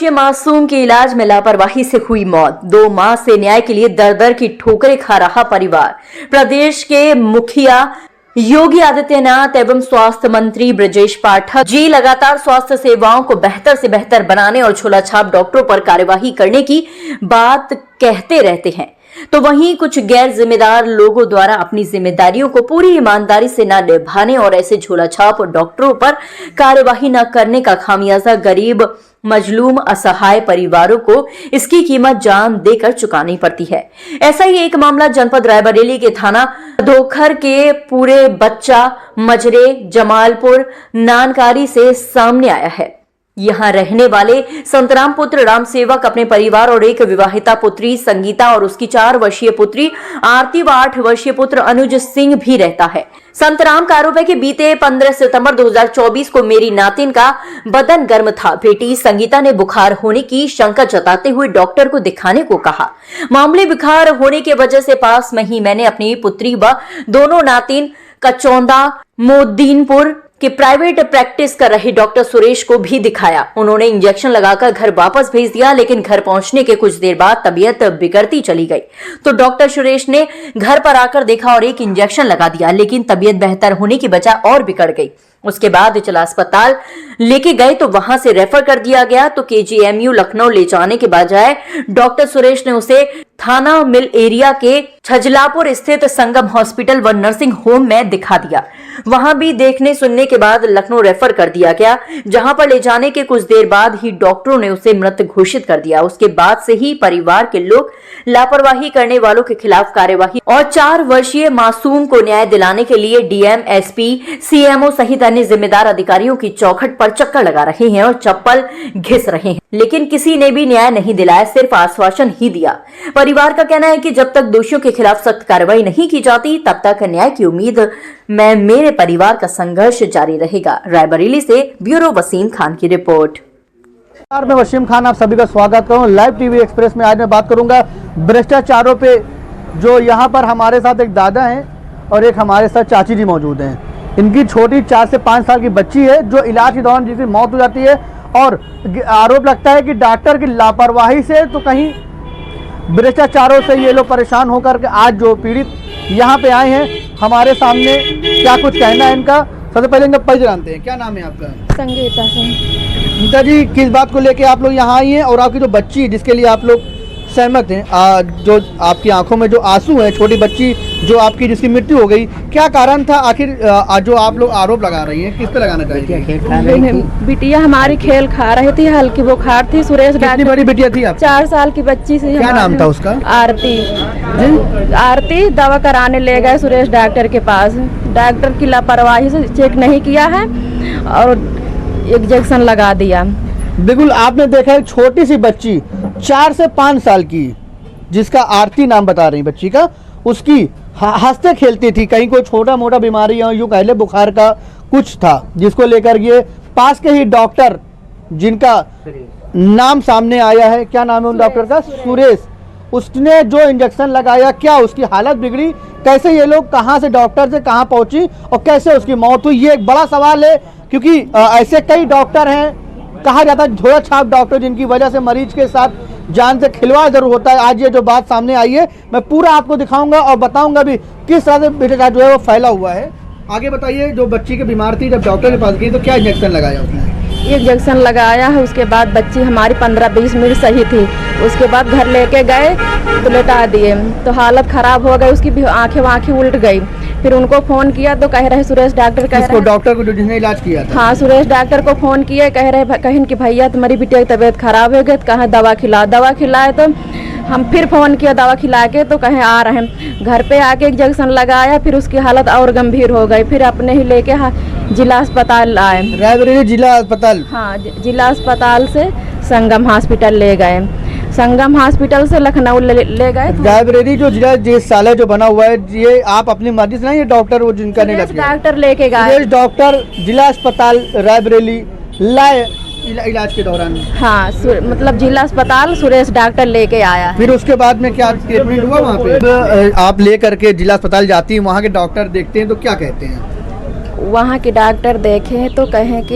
वर्षीय मासूम के इलाज में लापरवाही से हुई मौत। 2 माह से न्याय के लिए दर दर की ठोकरें खा रहा परिवार। प्रदेश के मुखिया योगी आदित्यनाथ एवं स्वास्थ्य मंत्री ब्रजेश पाठक जी लगातार स्वास्थ्य सेवाओं को बेहतर से बेहतर बनाने और झोला छाप डॉक्टरों पर कार्यवाही करने की बात कहते रहते हैं, तो वहीं कुछ गैर जिम्मेदार लोगों द्वारा अपनी जिम्मेदारियों को पूरी ईमानदारी से न निभाने और ऐसे झोला छाप डॉक्टरों पर कार्यवाही न करने का खामियाजा गरीब, मजलूम, असहाय परिवारों को इसकी कीमत जान देकर चुकानी पड़ती है। ऐसा ही एक मामला जनपद रायबरेली के थाना धोखर के पूरे बच्चा, मजरे, जमालपुर, नानकारी से सामने आया है। यहां रहने वाले संतराम पुत्र राम सेवक अपने परिवार और एक विवाहिता पुत्री संगीता और उसकी 4 वर्षीय पुत्री आरती व 8 वर्षीय पुत्र अनुज सिंह भी रहता है। संतराम का आरोप है कि बीते 15 सितंबर 2024 को मेरी नातिन का बदन गर्म था। बेटी संगीता ने बुखार होने की शंका जताते हुए डॉक्टर को दिखाने को कहा। मामूली बुखार होने की वजह से पास में ही मैंने अपनी पुत्री व दोनों नातिन कचौंदा मोदीनपुर कि प्राइवेट प्रैक्टिस कर रहे डॉक्टर सुरेश को भी दिखाया। उन्होंने इंजेक्शन लगाकर घर वापस भेज दिया, लेकिन घर पहुंचने के कुछ देर बाद तबीयत बिगड़ती चली गई। तो डॉक्टर सुरेश ने घर पर आकर देखा और एक इंजेक्शन लगा दिया, लेकिन तबीयत बेहतर होने की बजाय और बिगड़ गई। उसके बाद जिला अस्पताल लेके गए तो वहां से रेफर कर दिया गया, तो केजीएमयू लखनऊ ले जाने के बजाय डॉक्टर सुरेश ने उसे थाना मिल एरिया के छजलापुर स्थित संगम हॉस्पिटल व नर्सिंग होम में दिखा दिया। वहां भी देखने सुनने के बाद लखनऊ रेफर कर दिया गया, जहां पर ले जाने के कुछ देर बाद ही डॉक्टरों ने उसे मृत घोषित कर दिया। उसके बाद से ही परिवार के लोग लापरवाही करने वालों के खिलाफ कार्यवाही और 4 वर्षीय मासूम को न्याय दिलाने के लिए डीएम, एसपी, सीएमओ सहित अन्य जिम्मेदार अधिकारियों की चौखट पर चक्कर लगा रहे हैं और चप्पल घिस रहे हैं, लेकिन किसी ने भी न्याय नहीं दिलाया, सिर्फ आश्वासन ही दिया। परिवार का कहना है कि जब तक दोषियों के खिलाफ सख्त कार्रवाई नहीं की जाती, तब तक न्याय की उम्मीद में मेरे परिवार का संघर्ष जारी रहेगा। रायबरेली से ब्यूरो वसीम खान की रिपोर्ट। मैं वसीम खान, आप सभी का स्वागत करूं लाइव टीवी एक्सप्रेस में। आज मैं बात करूंगा भ्रष्टाचारों पे, जो यहाँ पर हमारे साथ एक दादा हैं और एक हमारे साथ चाची जी मौजूद हैं। इनकी छोटी 4 से 5 साल की बच्ची है, जो इलाज के दौरान जिसकी मौत हो जाती है, और आरोप लगता है कि डॉक्टर की लापरवाही से तो कहीं भ्रष्टाचारों से ये लोग परेशान होकर के आज जो पीड़ित यहाँ पे आए हैं, हमारे सामने क्या कुछ कहना है इनका। सबसे पहले इनका परिचय जानते हैं। क्या नाम है आपका? संगीता सिंह। संगीता जी, किस बात को लेके आप लोग यहाँ आई हैं और आपकी जो बच्ची जिसके लिए आप लोग सहमत हैं, जो आपकी आंखों में जो आंसू है, छोटी बच्ची जो आपकी जिसकी मृत्यु हो गई, क्या कारण था आखिर? जो आप लोग आरोप लगा रही हैं, किस पे लगाना चाहिए? बिटिया हमारी खेल खा रही थी, हल्की बुखार थी। सुरेश कितनी बड़ी बिटिया थी आप? 4 साल की बच्ची से। क्या नाम था उसका? आरती। आरती दवा कराने ले गए सुरेश डॉक्टर के पास। डॉक्टर की लापरवाही से चेक नहीं किया है और इंजेक्शन लगा दिया। बिल्कुल, आपने देखा है छोटी सी बच्ची 4 से 5 साल की, जिसका आरती नाम बता रही बच्ची का, उसकी हंसते खेलती थी। कहीं कोई छोटा मोटा बीमारी या यूँ कह ले बुखार का कुछ था, जिसको लेकर ये पास के ही डॉक्टर, जिनका नाम सामने आया है, क्या नाम है उन डॉक्टर का? सुरेश। उसने जो इंजेक्शन लगाया, क्या उसकी हालत बिगड़ी, कैसे ये लोग कहाँ से डॉक्टर से कहाँ पहुंची और कैसे उसकी मौत हुई, ये एक बड़ा सवाल है। क्योंकि ऐसे कई डॉक्टर हैं, कहा जाता है झोला छाप डॉक्टर, जिनकी वजह से मरीज के साथ जान से खिलवाड़ जरूर होता है। आज ये जो बात सामने आई है, मैं पूरा आपको दिखाऊंगा और बताऊंगा भी किस तरह से भ्रष्टाचार जो है वो फैला हुआ है। आगे बताइए, जो बच्ची की बीमार थी, जब डॉक्टर के पास गई तो क्या इंजेक्शन लगाया उसने? इंजेक्शन लगाया है। उसके बाद बच्ची हमारी 15-20 मिनट सही थी। उसके बाद घर लेके गए तो लेटा दिए, तो हालत खराब हो गई, उसकी भी आंखें उल्ट गई। फिर उनको फोन किया तो कह रहे सुरेश डॉक्टर कह रहे, डॉक्टर को जिसने इलाज किया था? हाँ, सुरेश डॉक्टर को फोन किए, कहें कि भैया तुम्हारी बिटिया की तबीयत खराब हो गई, तो कहा दवा खिलाए। तो हम फिर फोन किया दवा खिला के, तो कहें आ रहे हैं। घर पे आके इंजेक्शन लगाया, फिर उसकी हालत और गंभीर हो गई। फिर अपने ही लेके जिला अस्पताल आए। रायबरेली जिला अस्पताल? हाँ, जिला अस्पताल से संगम हॉस्पिटल ले गए, संगम हॉस्पिटल से लखनऊ ले गए। रायबरेली जो जिला चिकित्सालय जो बना हुआ है, ये आप अपनी मर्जी से नहीं, ये डॉक्टर वो जिनका नहीं लग गया, डॉक्टर लेके गए। डॉक्टर जिला अस्पताल रायबरेली लाए इलाज के दौरान। हाँ, मतलब जिला अस्पताल सुरेश डॉक्टर लेके आया। फिर उसके बाद में क्या ट्रीटमेंट हुआ वहाँ पे? आप लेकर के जिला अस्पताल जाती हैं, वहाँ के डॉक्टर देखते हैं तो क्या कहते हैं? वहाँ के डॉक्टर देखे तो कहें कि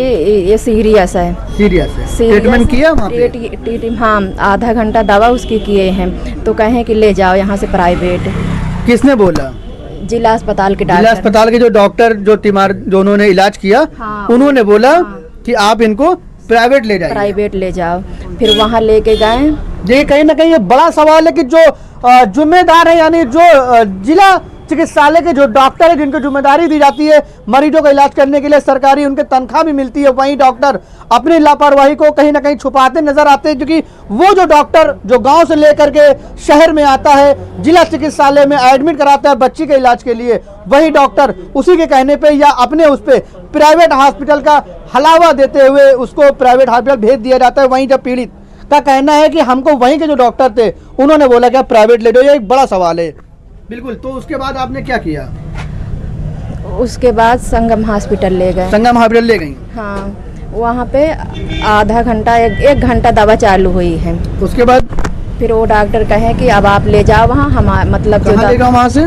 ये सीरियस है। सीरियस है, ट्रीटमेंट किया वहाँ पे? हाँ, आधा घंटा दवा उसकी किए हैं, तो कहें कि ले जाओ यहाँ से प्राइवेट। किसने बोला? जिला अस्पताल के जिला डॉक्टर। अस्पताल के जो डॉक्टर जो उन्होंने इलाज किया, हाँ, उन्होंने बोला हाँ, कि आप इनको प्राइवेट ले जाइए। प्राइवेट ले जाओ, फिर वहाँ लेके गए। ये कहीं ना कहीं ये बड़ा सवाल है कि जो जिम्मेदार है, यानी जो जिला चिकित्सालय के जो डॉक्टर है, जिनको जिम्मेदारी दी जाती है मरीजों का इलाज करने के लिए, सरकारी उनके तनख्वाह भी मिलती है, वहीं डॉक्टर अपनी लापरवाही को कहीं ना कहीं छुपाते नजर आते हैं। क्योंकि वो जो डॉक्टर जो गांव से लेकर के शहर में आता है, जिला चिकित्सालय में एडमिट कराता है बच्ची के इलाज के लिए, वही डॉक्टर उसी के कहने पे या अपने उस पे प्राइवेट हॉस्पिटल का हलावा देते हुए उसको प्राइवेट हॉस्पिटल भेज दिया जाता है। वहीं जब पीड़ित का कहना है कि हमको वहीं के जो डॉक्टर थे उन्होंने बोला कि आप प्राइवेट ले जाओ, ये एक बड़ा सवाल है। बिल्कुल। तो उसके बाद आपने क्या किया? उसके बाद संगम हॉस्पिटल ले गए। संगम हॉस्पिटल ले गई? हाँ, वहाँ पे आधा घंटा एक घंटा दवा चालू हुई है। उसके बाद फिर वो डॉक्टर कहे कि अब आप ले जाओ वहाँ, हम मतलब जो कहाँ ले गए वहाँ से?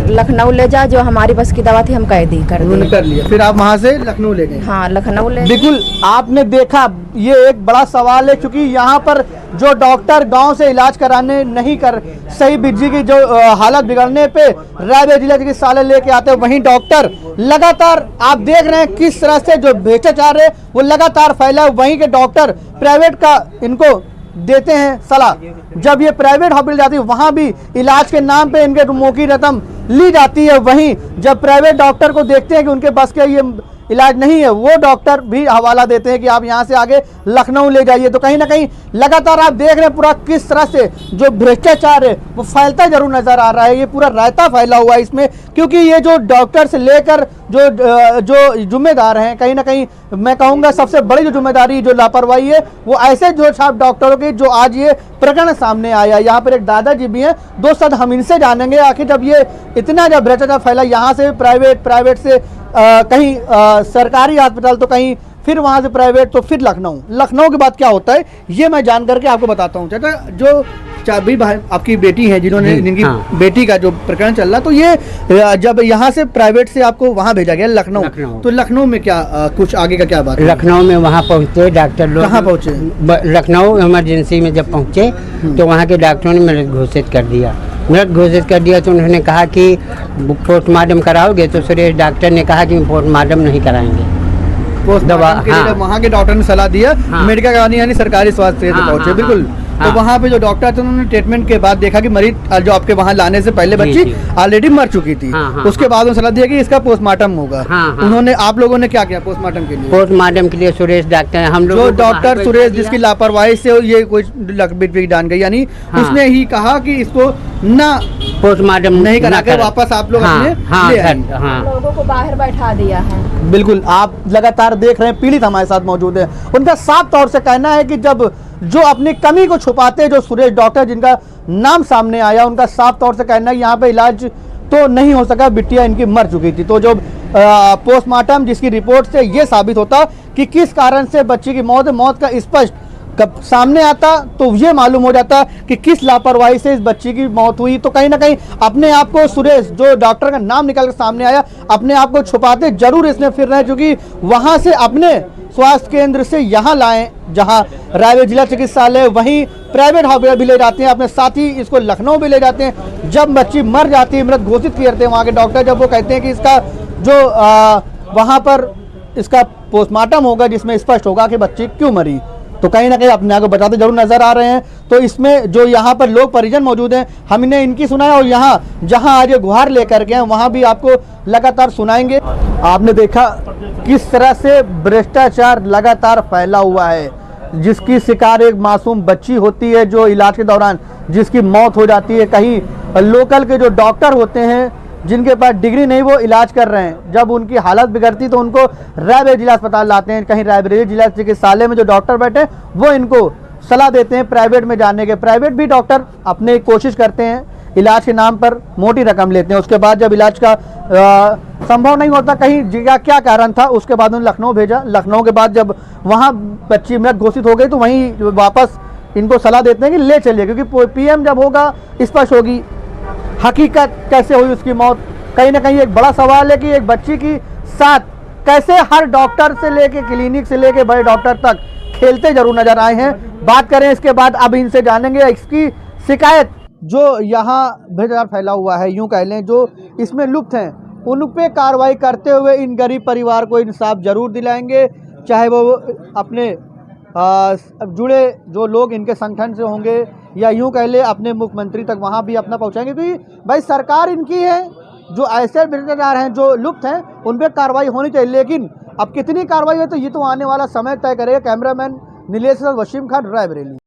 लखनऊ ले जाओ, जो हमारी बस की दवा थी हम कैदी कर उन्होंने कर लिया, फिर आप वहाँ से लखनऊ ले गए? हाँ, लखनऊ ले। बिल्कुल, आपने देखा ये एक बड़ा सवाल है, क्योंकि यहाँ पर जो डॉक्टर गांव से इलाज कराने नहीं कर सही बिजी की जो हालत बिगड़ने पे रायबेर जिला चिकित्सालय लेके आते हैं, वहीं डॉक्टर लगातार आप देख रहे हैं किस तरह से जो भ्रष्टाचार है वो लगातार फैला है। वहीं के डॉक्टर प्राइवेट का इनको देते हैं सलाह। जब ये प्राइवेट हॉस्पिटल जाती है वहां भी इलाज के नाम पे इनके मुंह रकम ली जाती है। वहीं जब प्राइवेट डॉक्टर को देखते हैं कि उनके बस के ये इलाज नहीं है, वो डॉक्टर भी हवाला देते हैं कि आप यहाँ से आगे लखनऊ ले जाइए। तो कहीं ना कहीं लगातार आप देख रहे हैं पूरा किस तरह से जो भ्रष्टाचार है वो फैलता जरूर नजर आ रहा है। ये पूरा रायता फैला हुआ है इसमें, क्योंकि ये जो डॉक्टर से लेकर जो जिम्मेदार हैं, कहीं ना कहीं मैं कहूँगा सबसे बड़ी जो जिम्मेदारी जो लापरवाही है वो ऐसे जो छाप डॉक्टरों की जो आज ये प्रकरण सामने आया। यहाँ पर एक दादाजी भी हैं, दो शब्द हम इनसे जानेंगे आखिर जब ये इतना जब भ्रष्टाचार फैला, यहाँ से प्राइवेट से कहीं सरकारी अस्पताल, तो कहीं फिर वहां से प्राइवेट, तो फिर लखनऊ के बाद क्या होता है ये मैं जान करके आपको बताता हूँ। चाचा, जो चाबी भाई आपकी बेटी है जिन्होंने जिनकी बेटी का जो प्रकरण चल रहा, तो ये जब यहाँ से प्राइवेट से आपको वहाँ भेजा गया लखनऊ, तो लखनऊ में क्या कुछ आगे का क्या बात है? लखनऊ में वहाँ पहुँचे डॉक्टर लोग। कहाँ पहुँचे? लखनऊ इमरजेंसी में जब पहुँचे तो वहाँ के डॉक्टरों ने मृत घोषित कर दिया। तो उन्होंने कहा कि पोस्टमार्टम कराओगे, तो सुरेश डॉक्टर ने कहा कि पोस्टमार्टम नहीं कराएंगे। पोस्टमार्टम के लिए वहाँ के डॉक्टर ने सलाह दिया, मेडिकल कॉलोनी यानी सरकारी स्वास्थ्य केंद्र पहुँचे। बिल्कुल। तो वहाँ पे जो डॉक्टर थे उन्होंने ट्रीटमेंट के बाद देखा कि मरीज जो आपके वहाँ लाने से पहले बच्ची ऑलरेडी मर चुकी थी। उसके बाद उन्होंने सलाह दिया कि इसका पोस्टमार्टम होगा। उन्होंने आप लोगों ने क्या किया पोस्टमार्टम के लिए? पोस्टमार्टम के लिए सुरेश डॉक्टर हम लोग, जो डॉक्टर सुरेश जिसकी लापरवाही से ये कोई डाल गई, यानी उसने ही कहा कि इसको ना पोस्टमार्टम नहीं करा कर वापस आप लोग अपने लोगों को बाहर बैठा दिया है। बिल्कुल, आप लगातार देख रहे हैं पीड़ित हमारे साथ मौजूद है। उनका साफ तौर से कहना है कि जब जो अपनी कमी को छुपाते जो सुरेश डॉक्टर जिनका नाम सामने आया, उनका साफ तौर से कहना है कि यहाँ पे इलाज तो नहीं हो सका, बिटिया इनकी मर चुकी थी। तो जो पोस्टमार्टम जिसकी रिपोर्ट से ये साबित होता कि किस कारण से बच्ची की मौत का स्पष्ट कब सामने आता, तो ये मालूम हो जाता कि किस लापरवाही से इस बच्ची की मौत हुई। तो कहीं ना कहीं अपने आप को सुरेश जो डॉक्टर का नाम निकल कर सामने आया, अपने आप को छुपाते जरूर इसने फिर रहे, क्योंकि वहां से अपने स्वास्थ्य केंद्र से यहाँ लाएं जहां रायबेर जिला चिकित्सालय, वहीं प्राइवेट हॉस्पिटल भी ले जाते हैं, अपने साथ ही इसको लखनऊ भी ले जाते हैं। जब बच्ची मर जाती है, मृत घोषित करते हैं वहाँ के डॉक्टर, जब वो कहते हैं कि इसका जो वहाँ पर इसका पोस्टमार्टम होगा जिसमें स्पष्ट होगा कि बच्ची क्यों मरी, तो कहीं ना कहीं अपने आप को बताते जरूर नजर आ रहे हैं। तो इसमें जो यहाँ पर लोग परिजन मौजूद हैं, हमने इनकी सुनाया और यहाँ जहाँ आज ये गुहार लेकर के हैं वहाँ भी आपको लगातार सुनाएंगे। आपने देखा किस तरह से भ्रष्टाचार लगातार फैला हुआ है, जिसकी शिकार एक मासूम बच्ची होती है जो इलाज के दौरान जिसकी मौत हो जाती है। कहीं लोकल के जो डॉक्टर होते हैं जिनके पास डिग्री नहीं वो इलाज कर रहे हैं, जब उनकी हालत बिगड़ती तो उनको रायबेर जिला अस्पताल लाते हैं। कहीं रायबरेली जिला चिकित्सालय में जो डॉक्टर बैठे वो इनको सलाह देते हैं प्राइवेट में जाने के। प्राइवेट भी डॉक्टर अपने कोशिश करते हैं, इलाज के नाम पर मोटी रकम लेते हैं। उसके बाद जब इलाज का संभव नहीं होता, कहीं जगह क्या कारण था, उसके बाद उन्हें लखनऊ भेजा। लखनऊ के बाद जब वहाँ बच्ची मृत घोषित हो गई तो वहीं वापस इनको सलाह देते हैं कि ले चलिए, क्योंकि पीएम जब होगा स्पष्ट होगी हकीकत कैसे हुई उसकी मौत, कहीं ना कहीं एक बड़ा सवाल है कि एक बच्ची की साथ कैसे हर डॉक्टर से लेके क्लिनिक से लेके बड़े डॉक्टर तक खेलते जरूर नजर आए हैं। बात करें इसके बाद अब इनसे जानेंगे इसकी शिकायत जो यहाँ भ्रष्टाचार फैला हुआ है, यूं कह लें, जो इसमें लुप्त हैं, उन पे कार्रवाई करते हुए इन गरीब परिवार को इंसाफ जरूर दिलाएंगे, चाहे वो अपने जुड़े जो लोग इनके संगठन से होंगे या यूं कह ले अपने मुख्यमंत्री तक वहां भी अपना पहुंचाएंगे, क्योंकि भाई सरकार इनकी है। जो ऐसे भ्रष्टाचार हैं जो लुप्त हैं उन पर कार्रवाई होनी चाहिए, लेकिन अब कितनी कार्रवाई है तो ये तो आने वाला समय तय करेगा। कैमरामैन नीलेश वसीम खान, रायबरेली।